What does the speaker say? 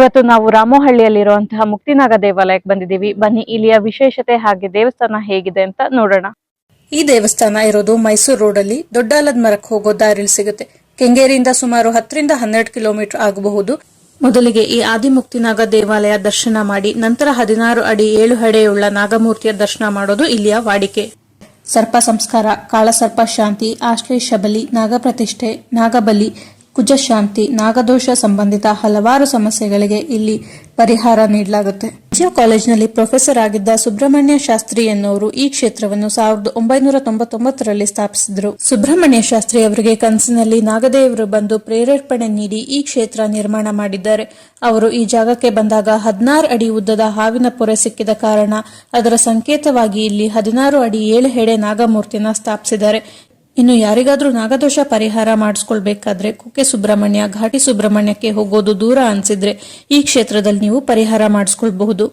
ಇವತ್ತು ನಾವು ರಾಮೋಹಳ್ಳಿಯಲ್ಲಿರುವಂತಹ ಮುಕ್ತಿನಾಗ ದೇವಾಲಯಕ್ಕೆ ಬಂದಿದ್ದೀವಿ. ಬನ್ನಿ ಇಲ್ಲಿಯ ವಿಶೇಷತೆ ಹಾಗೆ ದೇವಸ್ಥಾನ ಹೇಗಿದೆ ಅಂತ ನೋಡೋಣ. ಈ ದೇವಸ್ಥಾನ ಇರೋದು ಮೈಸೂರು ರೋಡ್ ಅಲ್ಲಿ ದೊಡ್ಡಾಲದ ಮರಕ್ಕೆ ಹೋಗೋ ದಾರಿಲಿ ಸಿಗುತ್ತೆ. ಕೆಂಗೇರಿಯಿಂದ ಸುಮಾರು 10ರಿಂದ 12 ಕಿಲೋಮೀಟರ್ ಆಗಬಹುದು. ಮೊದಲಿಗೆ ಈ ಆದಿಮುಕ್ತಿನಾಗ ದೇವಾಲಯ ದರ್ಶನ ಮಾಡಿ ನಂತರ 16 ಅಡಿ 7 ಹೆಡೆಯುಳ್ಳ ನಾಗಮೂರ್ತಿಯ ದರ್ಶನ ಮಾಡೋದು ಇಲ್ಲಿಯ ವಾಡಿಕೆ. ಸರ್ಪ ಸಂಸ್ಕಾರ, ಕಾಳಸರ್ಪ ಶಾಂತಿ, ಆಶ್ಲೇಷ ಬಲಿ, ನಾಗಪ್ರತಿಷ್ಠೆ, ನಾಗಬಲಿ, ಕುಜಶಾಂತಿ, ನಾಗದೋಷ ಸಂಬಂಧಿತ ಹಲವಾರು ಸಮಸ್ಯೆಗಳಿಗೆ ಇಲ್ಲಿ ಪರಿಹಾರ ನೀಡಲಾಗುತ್ತೆ. ವಿಜಯ ಕಾಲೇಜಿನಲ್ಲಿ ಪ್ರೊಫೆಸರ್ ಆಗಿದ್ದ ಸುಬ್ರಹ್ಮಣ್ಯ ಶಾಸ್ತ್ರಿ ಎನ್ನುವರು ಈ ಕ್ಷೇತ್ರವನ್ನು 1999ರಲ್ಲಿ ಸ್ಥಾಪಿಸಿದರು. ಸುಬ್ರಹ್ಮಣ್ಯ ಶಾಸ್ತ್ರಿ ಅವರಿಗೆ ಕನಸಿನಲ್ಲಿ ನಾಗದೇವರು ಬಂದು ಪ್ರೇರೇಪಣೆ ನೀಡಿ ಈ ಕ್ಷೇತ್ರ ನಿರ್ಮಾಣ ಮಾಡಿದ್ದಾರೆ. ಅವರು ಈ ಜಾಗಕ್ಕೆ ಬಂದಾಗ 16 ಅಡಿ ಉದ್ದದ ಹಾವಿನ ಪೊರೆ ಸಿಕ್ಕಿದ ಕಾರಣ ಅದರ ಸಂಕೇತವಾಗಿ ಇಲ್ಲಿ 16 ಅಡಿ 7 ಹೆಡೆ ನಾಗಮೂರ್ತಿನ ಸ್ಥಾಪಿಸಿದ್ದಾರೆ. ಇನ್ನು ಯಾರಿಗಾದ್ರೂ ನಾಗದೋಷ ಪರಿಹಾರ ಮಾಡಿಸ್ಕೊಳ್ಬೇಕಾದ್ರೆ ಕುಕ್ಕೆ ಸುಬ್ರಹ್ಮಣ್ಯ, ಘಾಟಿ ಸುಬ್ರಹ್ಮಣ್ಯಕ್ಕೆ ಹೋಗೋದು ದೂರ ಅನ್ಸಿದ್ರೆ ಈ ಕ್ಷೇತ್ರದಲ್ಲಿ ನೀವು ಪರಿಹಾರ ಮಾಡಿಸ್ಕೊಳ್ಬಹುದು.